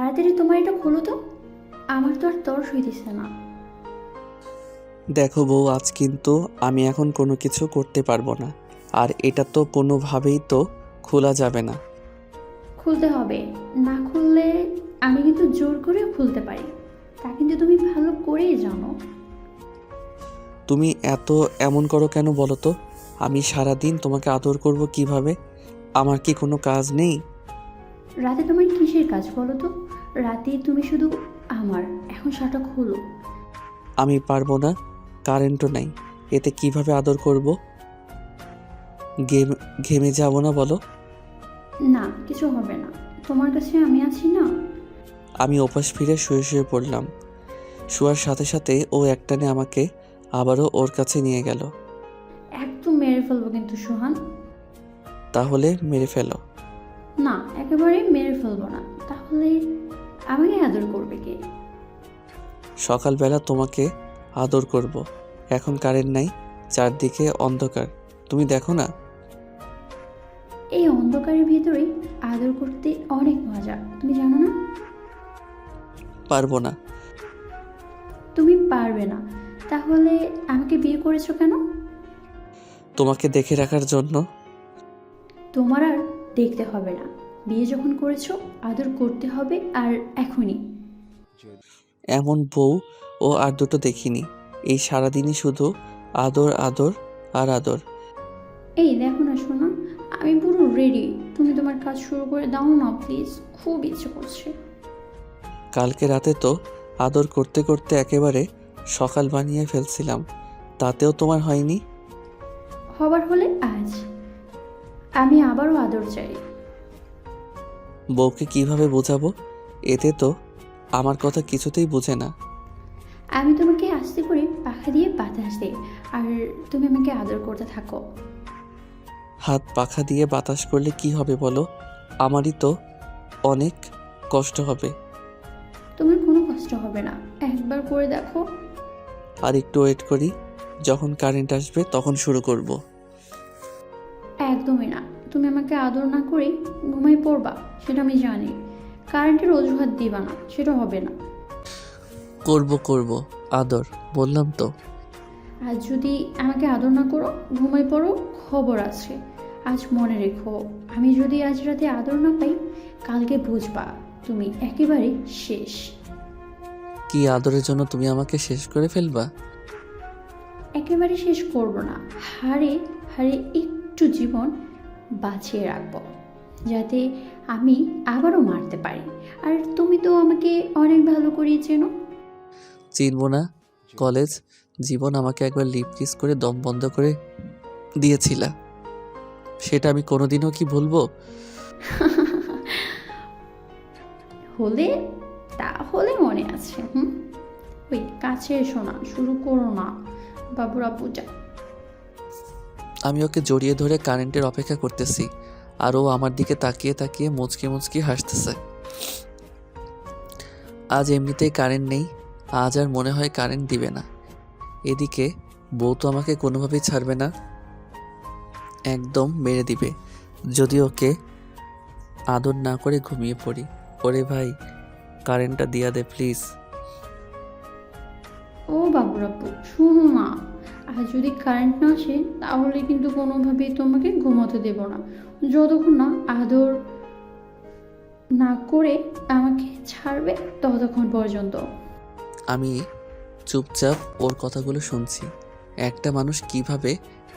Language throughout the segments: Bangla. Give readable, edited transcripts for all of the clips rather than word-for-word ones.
তাড়াতাড়ি তোমার এটা খোলো তো, আমার তো আর তর হইতেছে না। দেখো বউ, আজ কিন্তু আমি এখন কোনো কিছু করতে পারবো না। আর এটা তো কোনোভাবেই তো খোলা যাবে না। খুলতে হবে, না খুললে আমি কিন্তু জোর করেও খুলতে পারি, তা কিন্তু তুমি ভালো করেই জানো। তুমি এমন করো কেন বলো তো? আমি সারাদিন তোমাকে আদর করব কিভাবে? আমার কি কোনো কাজ নেই? রাতে তোমার কিসের কাজ বলো তো? রাতে তুমি শুধু আমার, এখন সেটা খোলো। আমি পারবো না, কারেন্টও নাই, এতে কিভাবে আদর করব? ঘেমে যাব না বলো? না, কিছু হবে না, তোমার কাছে আমি আছি না। আমি ওপাশ ফিরে শুয়ে শুয়ে পড়লাম। শোয়ার সাথে সাথে ও একটানে আমাকে আবারও ওর কাছে নিয়ে গেল। একদম মেরে ফেলবো কিন্তু সোহান। তাহলে মেরে ফেলো। না, একেবারে মেরে ফেলবো না, তাহলে আমাকে আদর করবে কে? সকালবেলা তোমাকে আদর করব। এখন কারেন্ট নাই, চারদিকে অন্ধকার, তুমি দেখো না? এই অন্ধকারের ভিতরে আদর করতে অনেক মজা, তুমি জানো না? পারবো না। তুমি পারবে না, তাহলে আমাকে বিয়ে করেছো কেন? তোমাকে দেখে রাখার জন্য। তোমার আর দেখতে হবে না, বিয়ে যখন করেছো আদর করতে হবে, আর এখনই। এমন বউ ও আর দুটো দেখিনি। এই সারাদিনই শুধু আদর আদর আর আদর। এই দেখো না সোনা, আমি পুরো রেডি, তুমি তোমার কাজ শুরু করে দাও না প্লিজ, খুব ইচ্ছে করছে। কালকে রাতে তো আদর করতে করতে একেবারে সকাল বানিয়ে ফেলছিলাম, তাতেও তোমার হয়নি। হবার হলে আজ আমি আবারও আদর চাই। বউকে কিভাবে বোঝাবো? এতে তো আমার কথা কিছুতেই বোঝে না। আমি তোমাকে আস্তে করে পাখা দিয়ে বাতাস দিই, আর তুমি আমাকে আদর করতে থাকো। হাত পাখা দিয়ে বাতাস করলে কি হবে বলো? আমারই তো অনেক কষ্ট হবে। তোমার কোনো কষ্ট হবে না, একবার করে দেখো। আর একটু ওয়েট করি, যখন কারেন্ট আসবে তখন শুরু করব। একদমই না, তুমি আমাকে আদর না করে ঘুমাই পড়বা, সেটা আমি জানি। কারেন্টের অজুহাত দিবা না, সেটা হবে না। করব করব আদর, বললাম তো। আজ যদি আমাকে আদর না করো, ঘুমাই পড়ো, খবর আছে। আজ মনে রেখো, আমি যদি আজ রাতে আদর না পাই, কালকে বুঝবা তুমি একেবারে শেষ। কি আদরের জন্য তুমি আমাকে শেষ করে ফেলবা? একেবারে শেষ করব না, হারে হারে একটু জীবন বাঁচিয়ে রাখবো, যাতে আমি আবারও মারতে পারি। আর তুমি তো আমাকে অনেক ভালো করেই চেনো। চিনব না? কলেজ জীবন আমাকে একবার লিপ কিস করে দম বন্ধ করে দিয়েছিলা, সেটা আমি কোনোদিনও কি ভুলবো? হলে তাহলে মনে আছে। ওই কাছে এসো না, শুরু করো না, বাবুরা পূজা। আমি ওকে জড়িয়ে ধরে কারেন্টের অপেক্ষা করতেছি, আর ও আমার দিকে তাকিয়ে তাকিয়ে মুচকি মুচকি হাসতেছে। আজ এমনিতেই কারেন্ট নেই, আজ আর মনে হয় কারেন্ট দিবে না। এদিকে বউ তো আমাকে কোনোভাবেই ছাড়বে না, একদম মেরে দিবে যদি ওকে আদর না করে ঘুমিয়ে পড়ি। ওরে ভাই, কারেন্টটা দিয়া দে প্লিজ। ও বাবুরাপু, শোনো না, আর যদি কারেন্ট না আসে তাহলে কিন্তু কোনোভাবেই তোমাকে ঘুমাতে দেব না, যতক্ষণ না আদর না করে আমাকে ছাড়বে ততক্ষণ পর্যন্ত। আমি চুপচাপ ওর কথাগুলো শুনছি। একটা মানুষ কিভাবে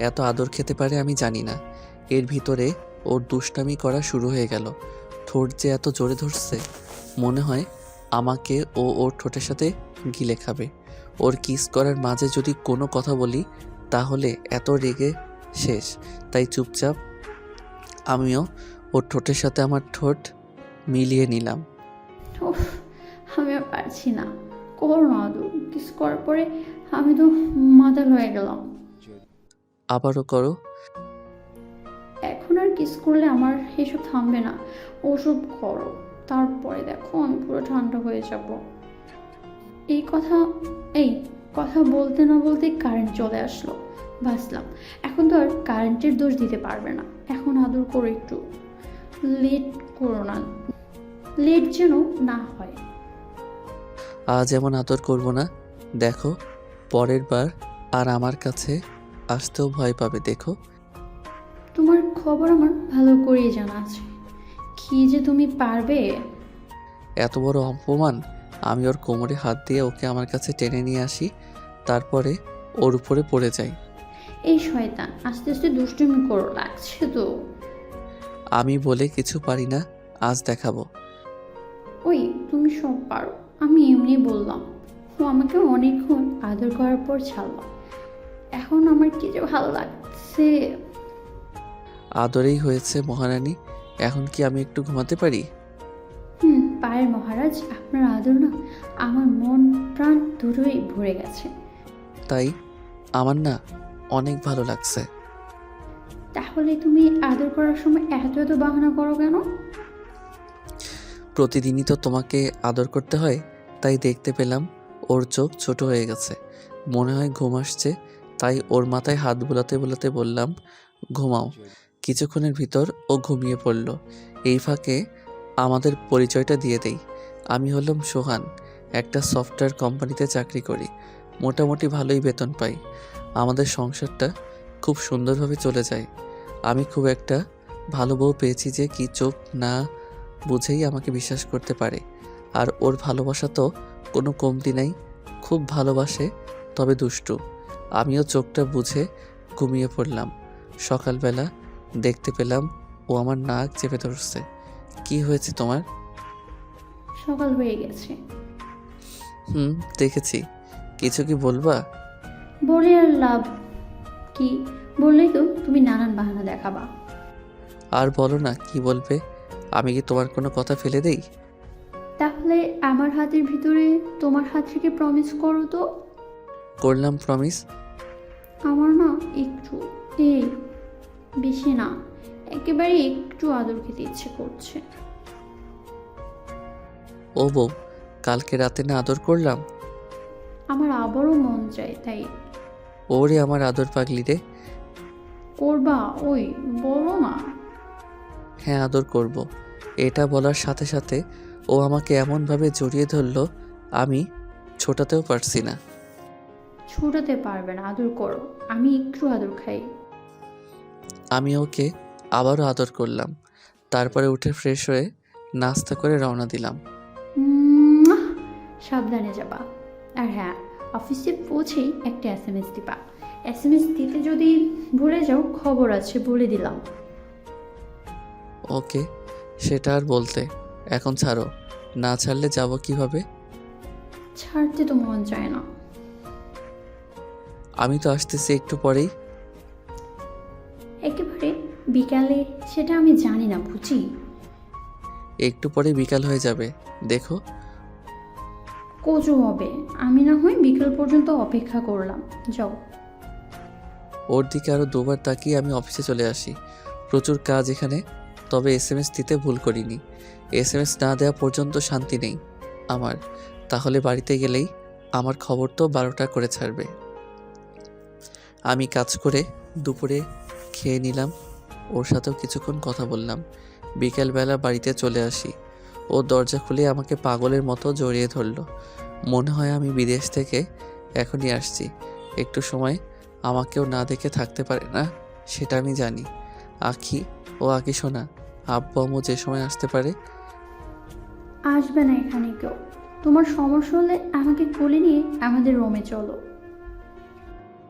এত আদর খেতে পারে আমি জানি না। এর ভিতরে ওর দুষ্টামি করা শুরু হয়ে গেল। ঠোঁট যে এত জোরে ধরছে, মনে হয় আমাকে ও ওর ঠোঁটের সাথে গিলে খাবে। ওর কিস করার মাঝে যদি কোনো কথা বলি তাহলে এত রেগে শেষ। তাই চুপচাপ আমিও ওর ঠোঁটের সাথে আমার ঠোঁট মিলিয়ে নিলাম। উফ, আমি আর পারছি না, করো না আদর, কিস করার পরে আমি তো মাতাল হয়ে গেলাম। আবারও করো। এখন আর কিস করলে আমার এসব থামবে না, ওসব করো, তারপরে দেখো আমি পুরো ঠান্ডা হয়ে যাব। এই কথা এই কথা বলতে না বলতে কারেন্ট চলে আসলো, বাঁচলাম। এখন তো আর কারেন্টের দোষ দিতে পারবে না, এখন আদর করো একটু, লেট করো না। লেট যেন না হয়। আজ এমন আদর করব না, দেখো পরের বার আর আমার কাছে আসতেও ভয় পাবে। দেখো তোমার খবর আমার ভালো করেই জানা আছে, কি যে তুমি পারবে। এত বড় অপমান! আমি ওর কোমরে হাত দিয়ে ওকে আমার কাছে টেনে নিয়ে আসি, তারপরে ওর উপরে পড়ে যাই। এই শয়তান, আস্তে আস্তে দুষ্টুমি করো, লাগছে তো। আমি বলে কিছু পারি না, আজ দেখাবো। ওই তুমি সব পারো, আমি এমনি বললাম। ও আমাকে অনেকক্ষণ আদর করার পর ছাড়লাম, এখন আমার কি যে ভালো লাগছে। আদরেই হয়েছে মহারানী, এখন কি আমি একটু ঘুমাতে পারি? পায়ের মহারাজ, আপনার আদর না আমার মন প্রাণ দুটোই ভরে গেছে। তাই আমার না অনেক ভালো লাগছে। তাহলে তুমি আদর করার সময় এত এত বাহানা করো কেন? প্রতিদিনই তো তোমাকে আদর করতে হয়, তাই দেখতে পেলাম ওর চোখ ছোট হয়ে গেছে, মনে হয় ঘুম আসছে, তাই ওর মাথায় হাত বুলাতে বুলাতে বললাম, ঘুমাও। কিছুক্ষণের ভিতর ও ঘুমিয়ে পড়ল। এই ফাঁকে আমাদের পরিচয়টা দিয়ে দেই। আমি হলাম সোহান, একটা সফটওয়্যার কোম্পানিতে চাকরি করি, মোটামুটি ভালোই বেতন পাই। আমাদের সংসারটা খুব সুন্দরভাবে চলে যায়। আমি খুব একটা ভালো বউ পেয়েছি যে কি চোখ না বুঝেই আমাকে বিশ্বাস করতে পারে। আর ওর ভালোবাসা তো কোনো কমতি নাই, খুব ভালোবাসে, তবে দুষ্টু। আমিও চোখটা বুঝে ঘুমিয়ে পড়লাম। সকালবেলা দেখতে পেলাম ও আমার নাক চেপে ধরছে। কি হয়েছে তোমার? সকাল হয়ে গেছে। দেখেছি, কিছু কি বলবা? বলে আর লাভ কি? বললেই তো তুমি নানান বাহানা দেখাবা। আর বলো না, কি বলবে? আমি কি তোমার কোনো কথা ফেলে দেই? তাহলে আমার হাতের ভিতরে তোমার হাত থেকে প্রমিস করো তো। করলাম প্রমিস। আমার না একটু, এই বেশি না, একেবারে একটু আদর খেতে ইচ্ছে করছে। ও বউ, কালকে রাতে না আদর করলাম? আমার আবারও মন চায়, তাই। ওরে আমার আদর পাগলি রে! করবা? ওই বলো না। হ্যাঁ, আদর করব। এটা বলার সাথে সাথে ও আমাকে এমনভাবে জড়িয়ে ধরলো, আমি ছোটাতেও পারছি না। ছোটাতে পারবে না, আদর করো, আমি একটু আদর খাই। আমি ওকে আবারও আদর করলাম, তারপরে উঠে ফ্রেশ হয়ে নাস্তা করে রওনা দিলাম। উম্মুয়া! সাবধানে যাবা। আর হ্যাঁ, অফিসে পৌঁছেই একটা SMS দিবা। SMS দিতে যদি ভুলে যাও, খবর আছে বলে দিলাম। ওকে, সেটা আর বলতে। এখন ছাড়ো, না ছাড়লে যাব কিভাবে? ছাড়তে তো মন চায় না। আমি তো আসতেছি একটু পরেই। একেবারে বিকালে? সেটা আমি জানি না বুঝি। একটু পরে বিকাল হয়ে যাবে, দেখো। কোজো হবে, আমি না হয় বিকেল পর্যন্ত অপেক্ষা করলাম। যাও। ওর দিকে আরও দুবার তাকিয়ে আমি অফিসে চলে আসি। প্রচুর কাজ এখানে, তবে SMS দিতে ভুল করিনি। SMS না দেওয়া পর্যন্ত শান্তি নেই আমার। তাহলে বাড়িতে গেলেই আমার খবর তো 12টা করে ছাড়বে। আমি কাজ করে দুপুরে খেয়ে নিলাম, ওর সাথেও কিছুক্ষণ কথা বললাম। বিকেলবেলা বাড়িতে চলে আসি। ও দরজা খুলে আমাকে পাগলের মতো জড়িয়ে ধরলো। মনে হয় আমি বিদেশ থেকে এখনই আসছি। একটু সময় আমাকেও না দেখে থাকতে পারে না, সেটা আমি জানি। আখি ও আখি শোনা, আব্বু আম্মু যে সময় আসতে পারে। আসবে না এখানে কেউ। তোমার সমস্যা হলে আমাকে কোলে নিয়ে আমাদের রুমে চলো।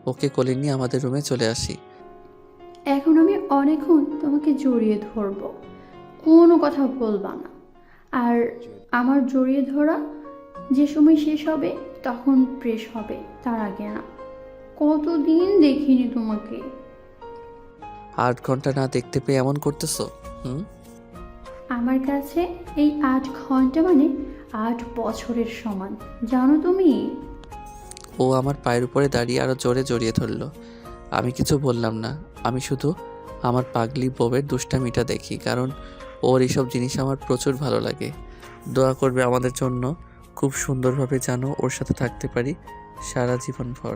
ওকে কোলে নিয়ে আমাদের রুমে চলে আসি। এখন আমি অনেকক্ষণ তোমাকে জড়িয়ে ধরবো, কোনো কথা বলবা না। আর আমার জড়িয়ে ধরা যে সময় শেষ হবে তখন প্রেস হবে, তার আগে না। কতদিন দেখিনি তোমাকে। 8 ঘন্টা না দেখতে পেয়ে এমন করতেছো? আমার কাছে এই 8 ঘন্টা মানে 8 বছরের সমান, জানো তুমি? ও আমার পায়ের উপরে দাঁড়িয়ে আরো জোরে জড়িয়ে ধরলো। আমি কিছু বললাম না, আমি শুধু আমার পাগলি বউয়ের দুষ্টামিটা দেখি, কারণ ওর এইসব জিনিস আমার প্রচুর ভালো লাগে। দোয়া করবে আমাদের জন্য, খুব সুন্দরভাবে যেন ওর সাথে থাকতে পারি সারা জীবন ভর।